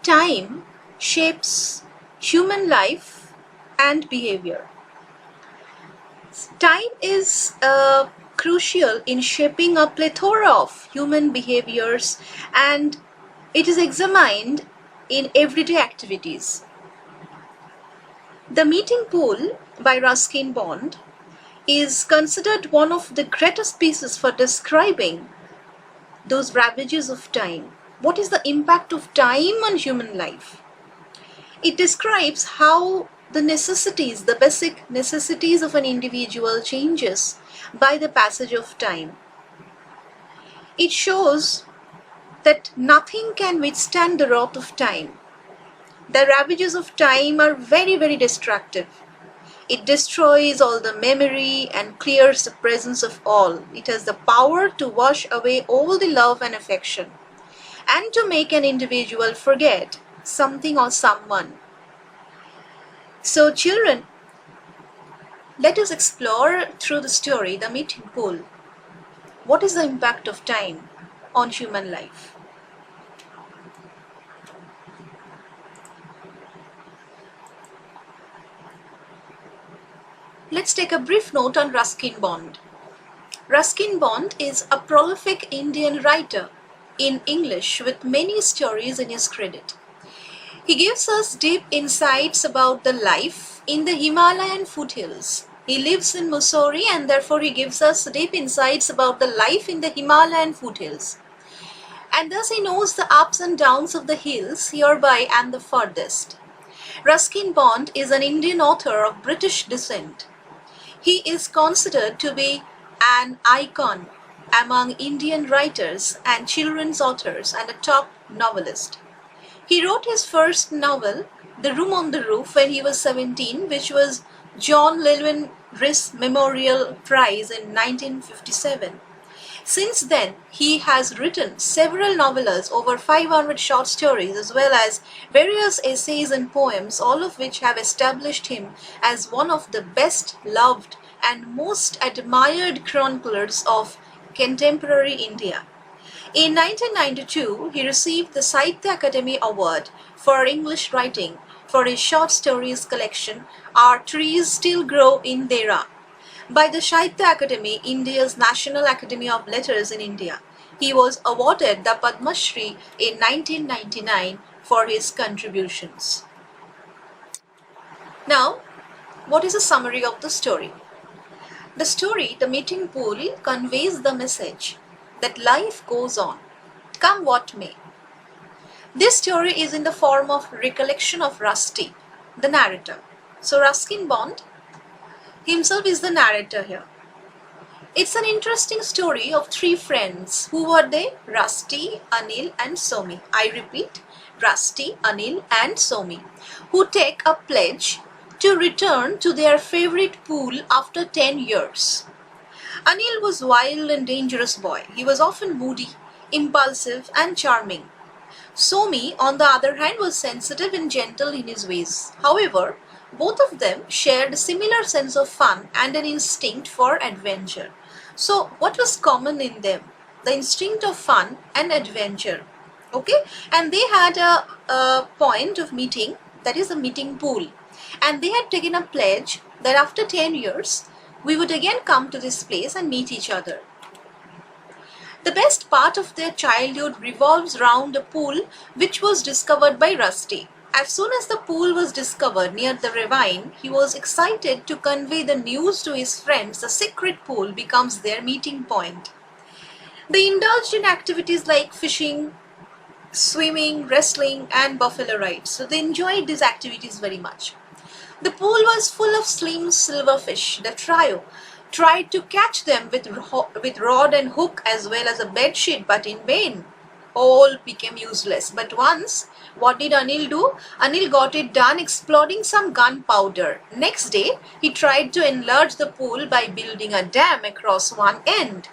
time shapes human life and behavior. Time is crucial in shaping a plethora of human behaviors, and it is examined in everyday activities. The Meeting Pool by Ruskin Bond is considered one of the greatest pieces for describing those ravages of time. What is the impact of time on human life? It describes how the necessities, the basic necessities of an individual changes by the passage of time. It shows that nothing can withstand the wrath of time. The ravages of time are very, very destructive. It destroys all the memory and clears the presence of all. It has the power to wash away all the love and affection, and to make an individual forget something or someone. So children, let us explore through the story, The Meeting Pool. What is the impact of time on human life? Let's take a brief note on Ruskin Bond. Ruskin Bond is a prolific Indian writer in English with many stories in his credit. He gives us deep insights about the life in the Himalayan foothills. He lives in Mussoorie, and therefore he gives us deep insights about the life in the Himalayan foothills. And thus he knows the ups and downs of the hills hereby and the farthest. Ruskin Bond is an Indian author of British descent. He is considered to be an icon among Indian writers and children's authors, and a top novelist. He wrote his first novel, The Room on the Roof, when he was 17, which was John Llewellyn Rhys Memorial Prize in 1957. Since then, he has written several novellas, over 500 short stories, as well as various essays and poems, all of which have established him as one of the best loved and most admired chroniclers of contemporary India. In 1992, he received the Sahitya Akademi Award for English writing for his short stories collection, Our Trees Still Grow in Dera, by the Sahitya Akademi, India's National Academy of Letters in India. He was awarded the Padma Shri in 1999 for his contributions. Now, what is a summary of the story? The story, The Meeting Pool, conveys the message that life goes on, come what may. This story is in the form of recollection of Rusty, the narrator. So Ruskin Bond himself is the narrator here. It's an interesting story of three friends. Who were they? Rusty, Anil and Somi. I repeat, Rusty, Anil and Somi, who take a pledge to return to their favorite pool after 10 years. Anil was a wild and dangerous boy. He was often moody, impulsive and charming. Somi, on the other hand, was sensitive and gentle in his ways. However, both of them shared a similar sense of fun and an instinct for adventure. So, what was common in them? The instinct of fun and adventure. Okay? And they had a point of meeting, that is the meeting pool. And they had taken a pledge that after 10 years, we would again come to this place and meet each other. The best part of their childhood revolves around a pool which was discovered by Rusty. As soon as the pool was discovered near the ravine, he was excited to convey the news to his friends. The secret pool becomes their meeting point. They indulged in activities like fishing, swimming, wrestling and buffalo rides. So they enjoyed these activities very much. The pool was full of slim silverfish. The trio tried to catch them with rod and hook as well as a bedsheet, but in vain. All became useless. But once, what did Anil do? Anil got it done exploding some gunpowder. Next day, he tried to enlarge the pool by building a dam across one end.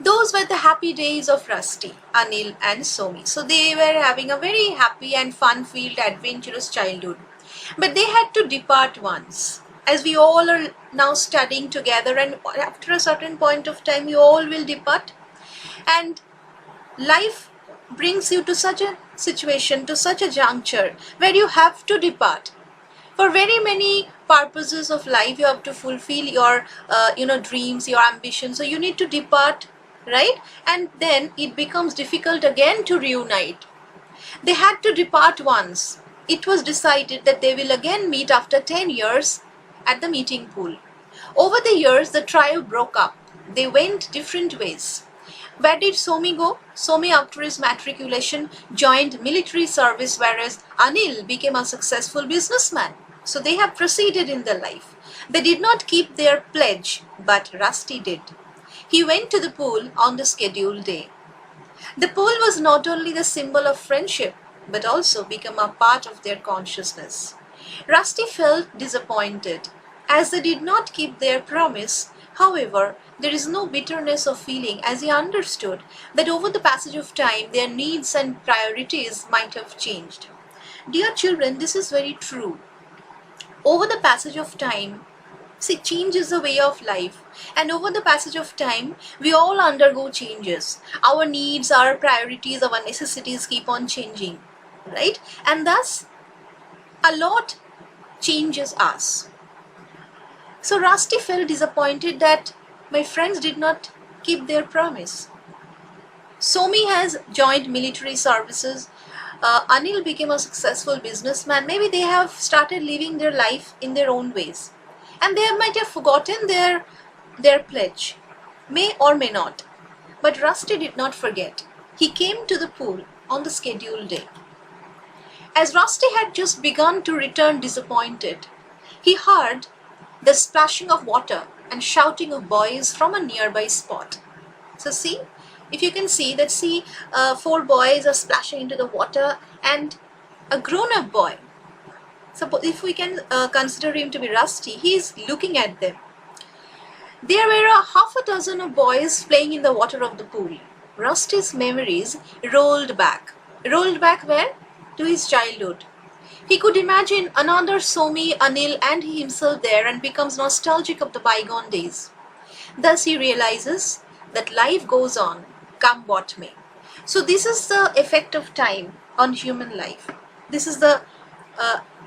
Those were the happy days of Rusty, Anil and Somi. So they were having a very happy and fun-filled, adventurous childhood. But they had to depart once. As we all are now studying together, and after a certain point of time, you all will depart. And life brings you to such a situation, to such a juncture where you have to depart. For very many purposes of life, you have to fulfill your dreams, your ambitions, so you need to depart, right? And then it becomes difficult again to reunite. They had to depart once. It was decided that they will again meet after 10 years at the meeting pool. Over the years, the trio broke up. They went different ways. Where did Somi go? Somi, after his matriculation, joined military service, whereas Anil became a successful businessman. So they have proceeded in their life. They did not keep their pledge, but Rusty did. He went to the pool on the scheduled day. The pool was not only the symbol of friendship, but also became a part of their consciousness. Rusty felt disappointed, as they did not keep their promise. However, there is no bitterness of feeling, as he understood that over the passage of time, their needs and priorities might have changed. Dear children, this is very true. Over the passage of time, change is a way of life, and over the passage of time, we all undergo changes. Our needs, our priorities, our necessities keep on changing, right? And thus, a lot changes us. So Rusty felt disappointed that my friends did not keep their promise. Somi has joined military services. Anil became a successful businessman. Maybe they have started living their life in their own ways. And they might have forgotten their pledge. May or may not. But Rusty did not forget. He came to the pool on the scheduled day. As Rusty had just begun to return disappointed, he heard the splashing of water and shouting of boys from a nearby spot. So see, if you can see that, 4 boys are splashing into the water and a grown-up boy. Suppose if we can consider him to be Rusty, he is looking at them. There were half a dozen of boys playing in the water of the pool. Rusty's memories rolled back. Rolled back where? To his childhood. He could imagine another Somi, Anil and he himself there and becomes nostalgic of the bygone days. Thus he realizes that life goes on, come what may. So this is the effect of time on human life. This is the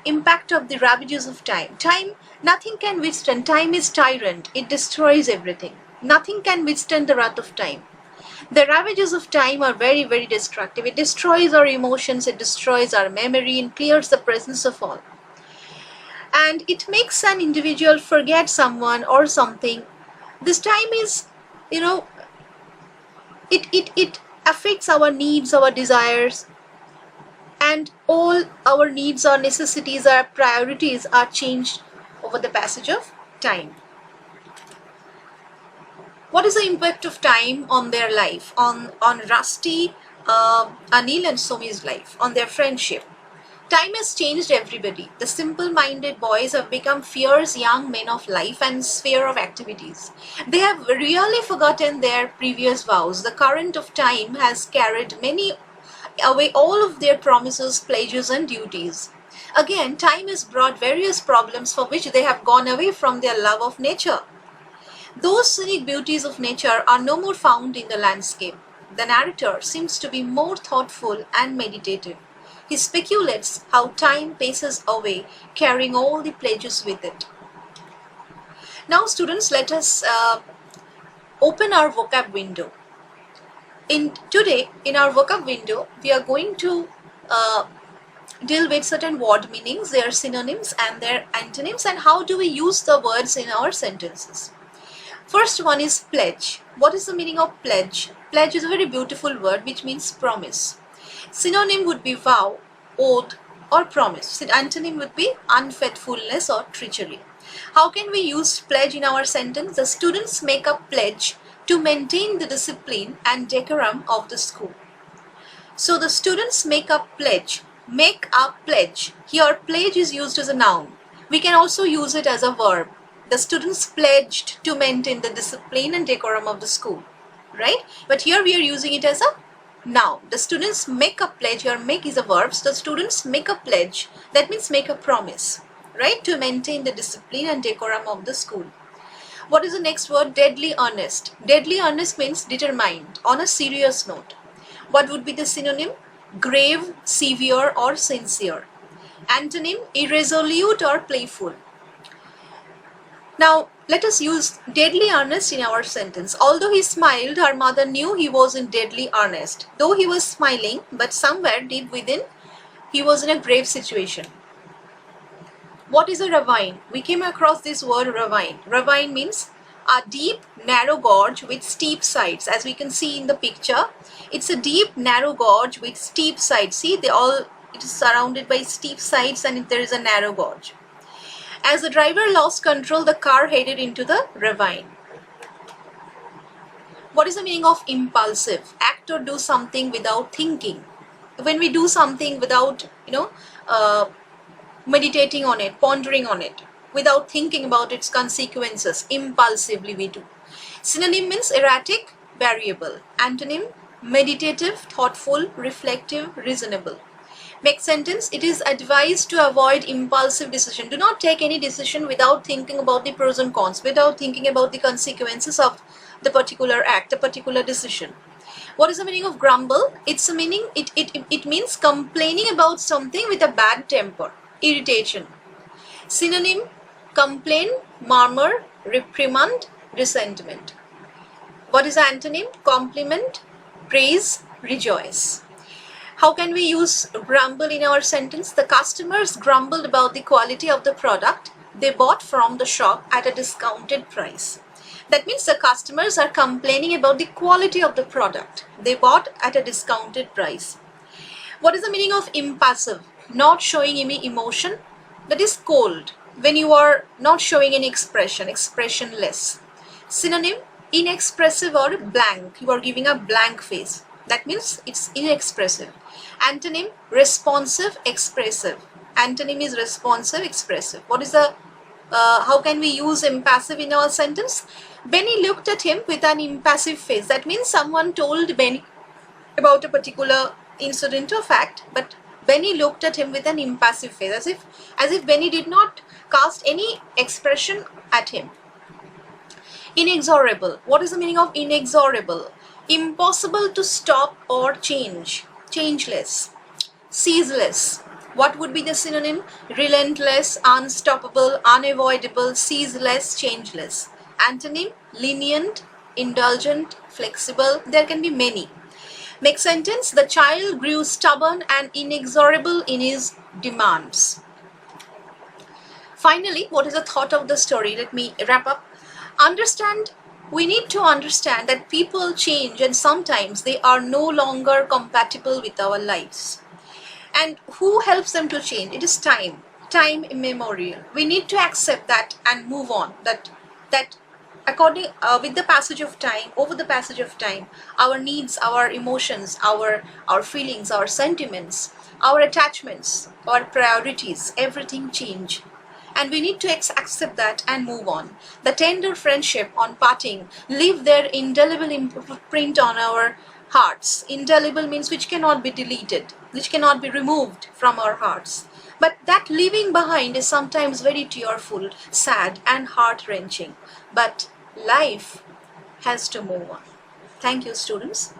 impact of the ravages of time. Time, nothing can withstand. Time is tyrant. It destroys everything. Nothing can withstand the wrath of time. The ravages of time are very, very destructive. It destroys our emotions, it destroys our memory and clears the presence of all. And it makes an individual forget someone or something. This time is, it affects our needs, our desires, and all our needs, our necessities, our priorities are changed over the passage of time. What is the impact of time on their life, on Rusty, Anil and Somi's life, on their friendship? Time has changed everybody. The simple-minded boys have become fierce young men of life and sphere of activities. They have really forgotten their previous vows. The current of time has carried many away all of their promises, pledges and duties. Again, time has brought various problems for which they have gone away from their love of nature. Those scenic beauties of nature are no more found in the landscape. The narrator seems to be more thoughtful and meditative. He speculates how time passes away, carrying all the pledges with it. Now students, let us open our vocab window. Today, in our vocab window, we are going to deal with certain word meanings, their synonyms and their antonyms, and how do we use the words in our sentences. First one is pledge. What is the meaning of pledge? Pledge is a very beautiful word which means promise. Synonym would be vow, oath or promise. Antonym would be unfaithfulness or treachery. How can we use pledge in our sentence? The students make a pledge to maintain the discipline and decorum of the school. So the students make a pledge. Make a pledge. Here pledge is used as a noun. We can also use it as a verb. The students pledged to maintain the discipline and decorum of the school, right? But here we are using it as a noun. The students make a pledge. Here make is a verb. So the students make a pledge. That means make a promise, right? To maintain the discipline and decorum of the school. What is the next word? Deadly earnest. Deadly earnest means determined, on a serious note. What would be the synonym? Grave, severe, or sincere. Antonym, irresolute or playful. Now, let us use deadly earnest in our sentence. Although he smiled, her mother knew he was in deadly earnest. Though he was smiling, but somewhere deep within, he was in a grave situation. What is a ravine? We came across this word ravine. Ravine means a deep, narrow gorge with steep sides. As we can see in the picture, it's a deep, narrow gorge with steep sides. See, it is surrounded by steep sides and there is a narrow gorge. As the driver lost control, the car headed into the ravine. What is the meaning of impulsive? Act or do something without thinking. When we do something without, meditating on it, pondering on it, without thinking about its consequences, impulsively we do. Synonym means erratic, variable. Antonym, meditative, thoughtful, reflective, reasonable. Make sentence, it is advised to avoid impulsive decision. Do not take any decision without thinking about the pros and cons, without thinking about the consequences of the particular act, a particular decision. What is the meaning of grumble? It means complaining about something with a bad temper, irritation. Synonym, complain, murmur, reprimand, resentment. What is the antonym? Compliment, praise, rejoice. How can we use grumble in our sentence? The customers grumbled about the quality of the product they bought from the shop at a discounted price. That means the customers are complaining about the quality of the product they bought at a discounted price. What is the meaning of impassive? Not showing any emotion. That is cold. When you are not showing any expression, expressionless. Synonym, inexpressive or blank. You are giving a blank face. That means it's inexpressive. Antonym, responsive, expressive. Antonym is responsive, expressive. What is the, how can we use impassive in our sentence? Benny looked at him with an impassive face. That means someone told Benny about a particular incident or fact, but Benny looked at him with an impassive face, as if Benny did not cast any expression at him. Inexorable. What is the meaning of inexorable? Impossible to stop or change. Changeless. Ceaseless. What would be the synonym? Relentless, unstoppable, unavoidable, ceaseless, changeless. Antonym, lenient, indulgent, flexible. There can be many. Make sentence, the child grew stubborn and inexorable in his demands. Finally, what is the thought of the story? Let me wrap up. We need to understand that people change and sometimes they are no longer compatible with our lives. And who helps them to change? It is time immemorial. We need to accept that and move on. That according with the passage of time, over the passage of time, our needs, our emotions, our feelings, our sentiments, our attachments, our priorities, everything change. And we need to accept that and move on. The tender friendship on parting leave their indelible imprint on our hearts. Indelible means which cannot be deleted, which cannot be removed from our hearts. But that leaving behind is sometimes very tearful, sad and heart-wrenching. But life has to move on. Thank you, students.